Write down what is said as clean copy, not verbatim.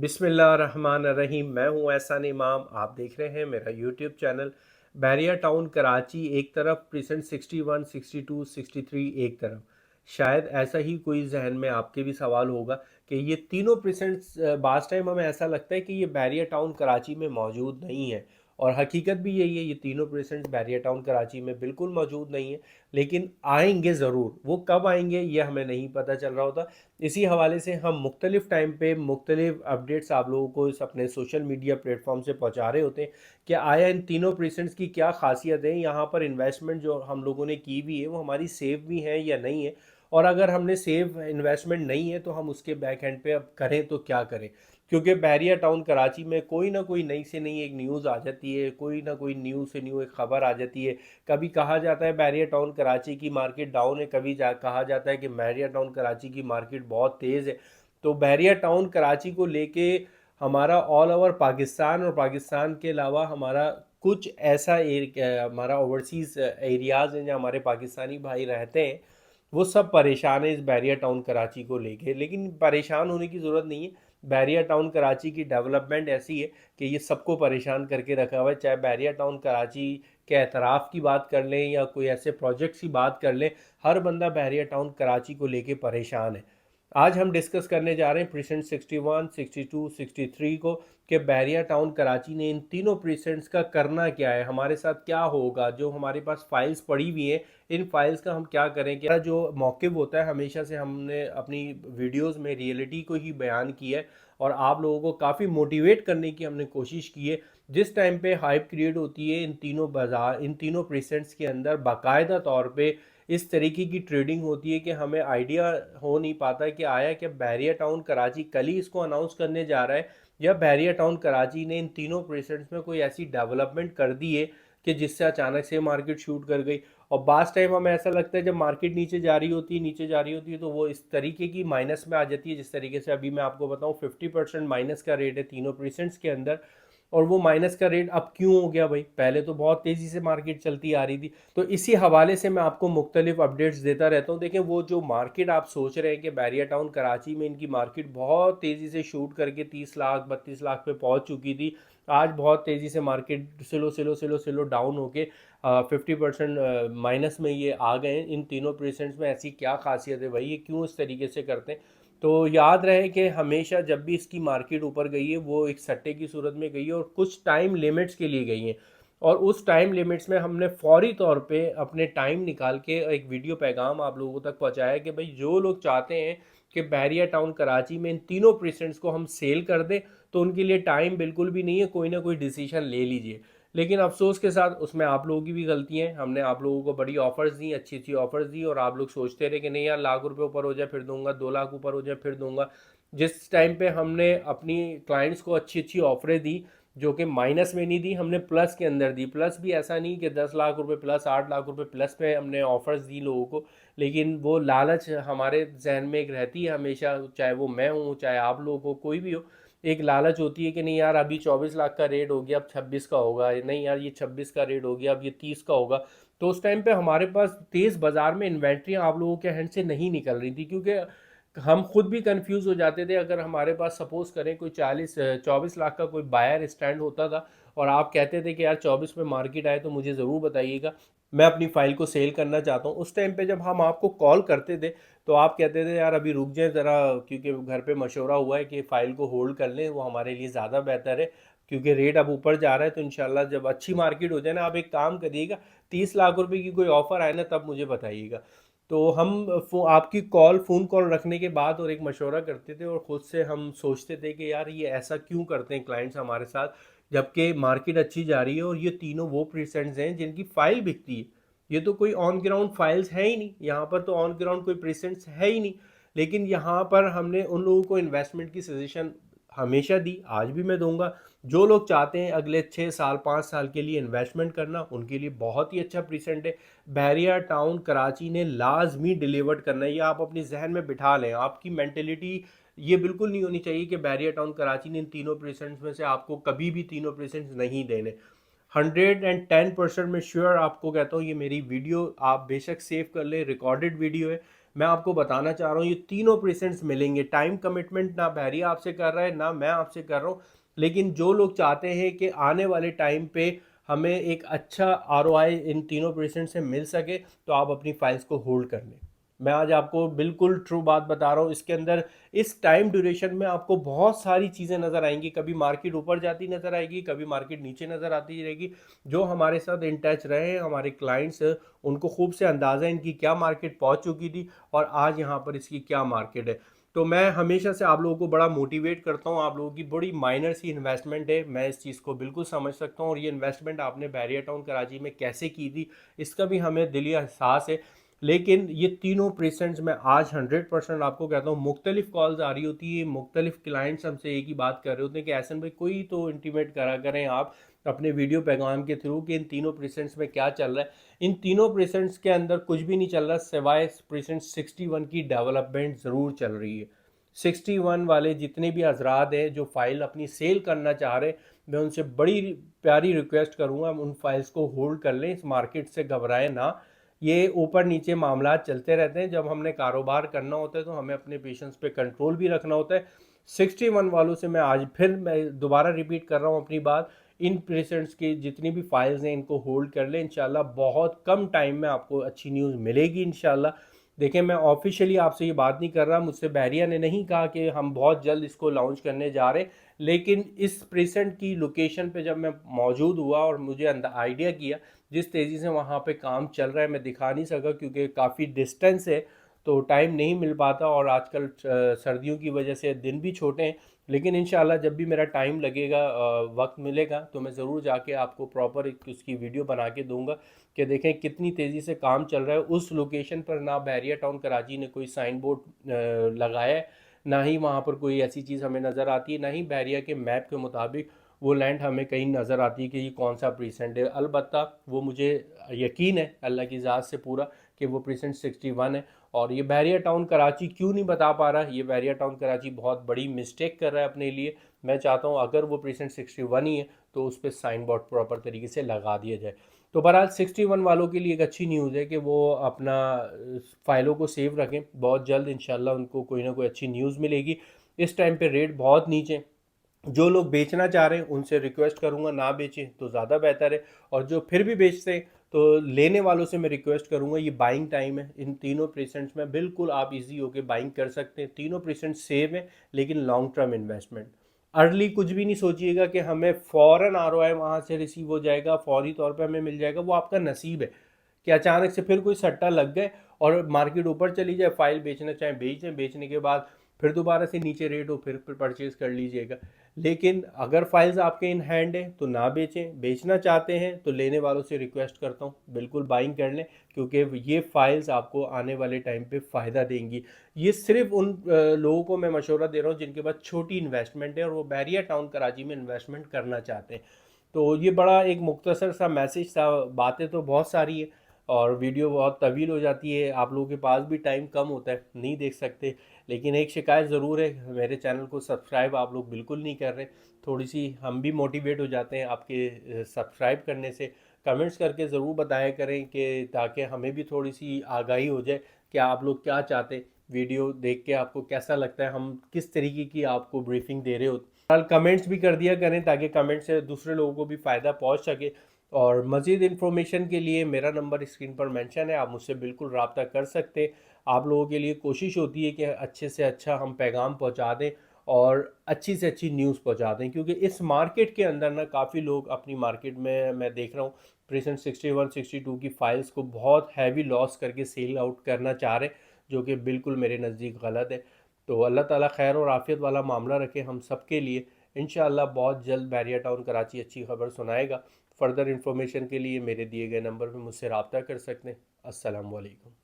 बिस्मिल्लाहिर्रहमानिर्रहीम। मैं हूं एहसान इमाम। आप देख रहे हैं मेरा YouTube channel. Bahria town Karachi एक तरफ, प्रीसेंट 61, 62, 63 एक तरफ। शायद ऐसा ही कोई जहन में आपके भी सवाल होगा कि ये तीनों प्रीसेंट्स बास टाइम हमें ऐसा लगता है कि ये बैरिया टाउन कराची में मौजूद नहीं है। और हकीकत भी यही है, ये तीनों प्रीसेंट्स बैरिया टाउन कराची में बिल्कुल मौजूद नहीं है। लेकिन आएंगे ज़रूर। वो कब आएंगे ये हमें नहीं पता चल रहा होता। इसी हवाले से हम मुख्तलिफ़ टाइम पे मुख्तलिफ अपडेट्स आप लोगों को इस अपने सोशल मीडिया प्लेटफॉर्म से पहुंचा रहे होते हैं कि आया इन तीनों प्रीसेंट्स की क्या खासियत है, यहाँ पर इन्वेस्टमेंट जो हम लोगों ने की भी है वो हमारी सेफ भी है या नहीं है। और अगर हमने सेफ इन्वेस्टमेंट नहीं है तो हम उसके बैक एंड पे अब करें तो क्या करें। क्योंकि बैरिया टाउन कराची में कोई ना कोई नई से नई एक न्यूज़ आ जाती है, कोई ना कोई न्यू से न्यू एक ख़बर आ जाती है। कभी कहा जाता है बैरिया टाउन कराची की मार्केट डाउन है, कभी कहा जाता है कि बैरिया टाउन कराची की मार्केट बहुत तेज़ है। तो बैरिया टाउन कराची को लेके हमारा ऑल ओवर पाकिस्तान और पाकिस्तान के अलावा हमारा कुछ ऐसा हमारा ओवरसीज़ एरियाज़ हैं जहाँ हमारे पाकिस्तानी भाई रहते हैं, वो सब परेशान है इस बैरिया टाउन कराची को लेके। लेकिन परेशान होने की ज़रूरत नहीं है। बैरिया टाउन कराची की डेवलपमेंट ऐसी है कि ये सबको परेशान करके रखा हुआ है। चाहे बैरिया टाउन कराची के एतराफ़ की बात कर लें या कोई ऐसे प्रोजेक्ट्स की बात कर लें, हर बंदा बैरिया टाउन कराची को लेके परेशान है। आज हम डिस्कस करने जा रहे हैं प्रीसेंट 61, 62, 63 को, कि बैरिया टाउन कराची ने इन तीनों प्रीसेंट्स का करना क्या है, हमारे साथ क्या होगा, जो हमारे पास फाइल्स पड़ी हुई हैं इन फाइल्स का हम क्या करें। क्या जो मौक़िफ़ होता है, हमेशा से हमने अपनी वीडियोस में रियलिटी को ही बयान किया है और आप लोगों को काफ़ी मोटिवेट करने की हमने कोशिश की है। जिस टाइम पे हाइप क्रिएट होती है इन तीनों प्रीसेंट्स के अंदर बाकायदा तौर पे इस तरीके की ट्रेडिंग होती है कि हमें आइडिया हो नहीं पाता कि आया कि बैरिया टाउन कराची कल ही इसको अनाउंस करने जा रहा है या बैरिया टाउन कराची ने इन तीनों प्रेसिडेंट्स में कोई ऐसी डेवलपमेंट कर दी है कि जिससे अचानक से मार्केट शूट कर गई। और बास टाइम हमें ऐसा लगता है जब मार्केट नीचे जा रही होती है तो वो इस तरीके की माइनस में आ जाती है, जिस तरीके से अभी मैं आपको बताऊं 50% माइनस का रेट है तीनों प्रेसिडेंट्स के अंदर। और वो माइनस का रेट अब क्यों हो गया भाई, पहले तो बहुत तेज़ी से मार्केट चलती आ रही थी। तो इसी हवाले से मैं आपको मुख्तलिफ अपडेट्स देता रहता हूँ। देखें, वो जो मार्केट आप सोच रहे हैं कि बैरिया टाउन कराची में इनकी मार्केट बहुत तेज़ी से शूट करके 30 लाख 32 लाख पे पहुँच चुकी थी, आज बहुत तेज़ी से market slow slow slow slow down होके 50% माइनस में ये आ गए हैं। इन तीनों परसेंट्स में ऐसी क्या खासियत है भाई, ये क्यों इस तरीके से करते हैं। तो याद रहे कि हमेशा जब भी इसकी मार्केट ऊपर गई है वो एक सट्टे की सूरत में गई है और कुछ टाइम लिमिट्स के लिए गई हैं। और उस टाइम लिमिट्स में हमने फौरी तौर पे अपने टाइम निकाल के एक वीडियो पैगाम आप लोगों तक पहुंचाया कि भाई जो लोग चाहते हैं कि बैरिया टाउन कराची में इन तीनों प्रेसिडेंट्स को हम सेल कर दें, तो उनके लिए टाइम बिल्कुल भी नहीं है, कोई ना कोई डिसीजन ले लीजिए। लेकिन अफसोस के साथ उसमें आप लोगों की भी गलती है। हमने आप लोगों को बड़ी ऑफर्स दी, अच्छी अच्छी ऑफर्स दी, और आप लोग सोचते रहे कि नहीं यार, लाख रुपए ऊपर हो जाए फिर दूंगा, 2 लाख ऊपर हो जाए फिर दूंगा। जिस टाइम पे हमने अपनी क्लाइंट्स को अच्छी अच्छी ऑफरें दी जो कि माइनस में नहीं दी, हमने प्लस के अंदर दी। प्लस भी ऐसा नहीं कि 10 लाख रुपए प्लस, 8 लाख रुपए प्लस पे हमने ऑफर्स दी लोगों को। लेकिन वो लालच हमारे जहन में एक रहती है हमेशा, चाहे वो मैं हूँ चाहे आप लोग हो, कोई भी हो। एक लालच होती है कि नहीं यार, अभी 24 लाख का रेट हो गया अब 26 का होगा, नहीं यार ये 26 का रेट हो गया अब ये 30 का होगा। तो उस टाइम पे हमारे पास तेज़ बाजार में इन्वेंट्री आप लोगों के हैंड से नहीं निकल रही थी, क्योंकि हम खुद भी कंफ्यूज हो जाते थे। अगर हमारे पास सपोज करें कोई 24 लाख का कोई बायर स्टैंड होता था और आप कहते थे कि यार 24 में मार्केट आए तो मुझे ज़रूर बताइएगा, मैं अपनी फ़ाइल को सेल करना चाहता हूँ। उस टाइम पे जब हम आपको कॉल करते थे तो आप कहते थे यार अभी रुक जाए ज़रा, क्योंकि घर पे मशवरा हुआ है कि फ़ाइल को होल्ड कर लें, वो हमारे लिए ज़्यादा बेहतर है, क्योंकि रेट अब ऊपर जा रहा है। तो इंशाल्लाह जब अच्छी मार्केट हो जाए ना, आप एक काम करिएगा, 30 लाख रुपए की कोई ऑफ़र आए ना तब मुझे बताइएगा। तो हम आपकी फ़ोन कॉल रखने के बाद और एक मशवरा करते थे और ख़ुद से हम सोचते थे कि यार ये ऐसा क्यों करते हैं क्लाइंट्स हमारे साथ, जबकि मार्केट अच्छी जा रही है और ये तीनों वो प्रेसिडेंट्स हैं जिनकी फ़ाइल बिकती है। ये तो कोई ऑन ग्राउंड फाइल्स है ही नहीं, यहाँ पर तो ऑन ग्राउंड कोई प्रेसिडेंट्स है ही नहीं। लेकिन यहाँ पर हमने उन लोगों को इन्वेस्टमेंट की सजेशन हमेशा दी, आज भी मैं दूंगा। जो लोग चाहते हैं अगले 6 साल 5 साल के लिए इन्वेस्टमेंट करना, उनके लिए बहुत ही अच्छा प्रेजेंट है। बैरिया टाउन कराची ने लाजमी डिलीवर्ड करना है, ये आप अपने जहन में बिठा लें। आपकी मेंटेलिटी ये बिल्कुल नहीं होनी चाहिए कि बैरिया टाउन कराची ने इन तीनों प्रेजेंट्स में से आपको कभी भी तीनों प्रेजेंट्स नहीं देने। 110% में श्योर आपको कहता हूँ, ये मेरी वीडियो आप बेशक सेव कर ले, रिकॉर्डेड वीडियो है। मैं आपको बताना चाह रहा हूँ ये तीनों प्रेजेंट्स मिलेंगे। टाइम कमिटमेंट ना बैरिया आपसे कर रहा है ना मैं आपसे कर रहा हूँ, लेकिन जो लोग चाहते हैं कि आने वाले टाइम पे हमें एक अच्छा आरओआई इन तीनों प्रेजेंट से मिल सके, तो आप अपनी फाइल्स को होल्ड कर लें। मैं आज आपको बिल्कुल ट्रू बात बता रहा हूँ। इसके अंदर इस टाइम ड्यूरेशन में आपको बहुत सारी चीज़ें नज़र आएंगी। कभी मार्केट ऊपर जाती नज़र आएगी, कभी मार्केट नीचे नज़र आती रहेगी। जो हमारे साथ इन टच रहे हैं हमारे क्लाइंट्स, उनको खूब से अंदाज़ा है इनकी क्या मार्केट पहुंच चुकी थी और आज यहाँ पर इसकी क्या मार्केट है। तो मैं हमेशा से आप लोगों को बड़ा मोटिवेट करता हूँ। आप लोगों की बड़ी माइनर सी इन्वेस्टमेंट है, मैं इस चीज़ को बिल्कुल समझ सकता हूँ, और ये इन्वेस्टमेंट आपने बैरिया टाउन कराची में कैसे की थी इसका भी हमें दिली एहसास है। लेकिन ये तीनों प्रेजेंट्स में आज 100% आपको कहता हूँ। मुख्तलिफ कॉल्स आ रही होती है, मुख्तलिफ क्लाइंट्स हमसे एक ही बात कर रहे होते हैं कि एहसन भाई कोई तो इंटीमेट करा करें आप अपने वीडियो पैगाम के थ्रू कि इन तीनों प्रेजेंट्स में क्या चल रहा है। इन तीनों प्रेजेंट्स के अंदर कुछ भी नहीं चल रहा सिवाय प्रेजेंट 61 की डेवलपमेंट ज़रूर चल रही है। 61 वाले जितने भी हजरात हैं जो फाइल अपनी सेल करना चाह रहे हैं, मैं उनसे बड़ी प्यारी रिक्वेस्ट करूँगा उन फाइल्स को होल्ड कर लें। इस मार्केट से घबराएं ना। ये ऊपर नीचे मामला चलते रहते हैं। जब हमने कारोबार करना होता है तो हमें अपने पेशेंस पे कंट्रोल भी रखना होता है। 61 वालों से मैं आज फिर मैं दोबारा रिपीट कर रहा हूँ अपनी बात, इन पेशेंट्स की जितनी भी फाइल्स हैं इनको होल्ड कर लें। इंशाल्लाह बहुत कम टाइम में आपको अच्छी न्यूज़ मिलेगी इंशाल्लाह। देखिए मैं ऑफिशियली आपसे ये बात नहीं कर रहा, मुझसे बैरिया ने नहीं कहा कि हम बहुत जल्द इसको लॉन्च करने जा रहे हैं, लेकिन इस प्रेजेंट की लोकेशन पे जब मैं मौजूद हुआ और मुझे आइडिया किया जिस तेज़ी से वहाँ पे काम चल रहा है, मैं दिखा नहीं सका क्योंकि काफ़ी डिस्टेंस है तो टाइम नहीं मिल पाता, और आजकल सर्दियों की वजह से दिन भी छोटे हैं। लेकिन इंशाल्लाह जब भी मेरा टाइम लगेगा, वक्त मिलेगा, तो मैं ज़रूर जाके आपको प्रॉपर एक उसकी वीडियो बना के दूंगा कि देखें कितनी तेज़ी से काम चल रहा है। उस लोकेशन पर ना बैरिया टाउन कराची ने कोई साइन बोर्ड लगाया है, ना ही वहाँ पर कोई ऐसी चीज़ हमें नज़र आती है, ना ही बैरिया के मैप के मुताबिक वो लैंड हमें कहीं नज़र आती है कि ये कौन सा प्रीसेंट है। अलबत्ता वो मुझे यकीन है अल्लाह की ज़ात से पूरा कि वो प्रीसेंट 61 है। और ये बैरिया टाउन कराची क्यों नहीं बता पा रहा, ये बैरिया टाउन कराची बहुत बड़ी मिस्टेक कर रहा है अपने लिए। मैं चाहता हूँ अगर वो प्रीसेंट 61 ही है तो उस पर साइन बोर्ड प्रॉपर तरीके से लगा दिया जाए। तो बहरहाल 61 वालों के लिए एक अच्छी न्यूज़ है कि वो अपना फाइलों को सेव रखें। बहुत जल्द इंशाल्लाह उनको कोई ना कोई अच्छी न्यूज़ मिलेगी। इस टाइम पे रेट बहुत नीचे, जो लोग बेचना चाह रहे हैं उनसे रिक्वेस्ट करूंगा ना बेचें तो ज़्यादा बेहतर है, और जो फिर भी बेचते हैं तो लेने वालों से मैं रिक्वेस्ट करूंगा ये बाइंग टाइम है। इन तीनों प्रेजेंट्स में बिल्कुल आप इजी होकर बाइंग कर सकते हैं। तीनों प्रेजेंट सेव हैं लेकिन लॉन्ग टर्म इन्वेस्टमेंट। अर्ली कुछ भी नहीं सोचिएगा कि हमें फ़ौरन आरओआई वहाँ से रिसीव हो जाएगा, फौरी तौर पे हमें मिल जाएगा। वो आपका नसीब है कि अचानक से फिर कोई सट्टा लग गए और मार्केट ऊपर चली जाए, फाइल बेचना चाहें बेच दें, बेचने के बाद फिर दोबारा से नीचे रेट हो फिर परचेज कर लीजिएगा। लेकिन अगर फाइल्स आपके इन हैंड है तो ना बेचें। बेचना चाहते हैं तो लेने वालों से रिक्वेस्ट करता हूँ बिल्कुल बाइंग कर लें, क्योंकि ये फाइल्स आपको आने वाले टाइम पे फ़ायदा देंगी। ये सिर्फ उन लोगों को मैं मशवरा दे रहा हूँ जिनके पास छोटी इन्वेस्टमेंट है और वो बैरिया टाउन कराची में इन्वेस्टमेंट करना चाहते हैं। तो ये बड़ा एक मुख्तसर सा मैसेज था। बातें तो बहुत सारी है और वीडियो बहुत तवील हो जाती है, आप लोगों के पास भी टाइम कम होता है, नहीं देख सकते। लेकिन एक शिकायत ज़रूर है, मेरे चैनल को सब्सक्राइब आप लोग बिल्कुल नहीं कर रहे। थोड़ी सी हम भी मोटिवेट हो जाते हैं आपके सब्सक्राइब करने से। कमेंट्स करके ज़रूर बताया करें कि ताकि हमें भी थोड़ी सी आगाही हो जाए कि आप लोग क्या चाहते हैं। वीडियो देख के आपको कैसा लगता है, हम किस तरीके की आपको ब्रीफिंग दे रहे हो। कमेंट्स भी कर दिया करें ताकि कमेंट से दूसरे लोगों को भी फ़ायदा पहुंच सके। और मज़ीद इन्फॉर्मेशन के लिए मेरा नंबर स्क्रीन पर मेंशन है, आप मुझसे बिल्कुल रब्ता कर सकते हैं। आप लोगों के लिए कोशिश होती है कि अच्छे से अच्छा हम पैगाम पहुंचा दें और अच्छी से अच्छी न्यूज़ पहुंचा दें, क्योंकि इस मार्केट के अंदर ना काफ़ी लोग अपनी मार्केट में मैं देख रहा हूँ प्रेजेंट 61 62 की फाइल्स को बहुत हैवी लॉस करके सेल आउट करना चाह रहे हैं, जो कि बिल्कुल मेरे नज़दीक गलत है। तो अल्लाह ताला खैर और आफियत वाला मामला रखे हम सब के लिए। इंशाअल्लाह बहुत जल्द बैरिया टाउन कराची अच्छी खबर सुनाएगा। फ़र्दर इन्फॉर्मेशन के लिए मेरे दिए गए नंबर पर मुझसे रब्ता कर सकते हैं। अस्सलाम वालेकुम।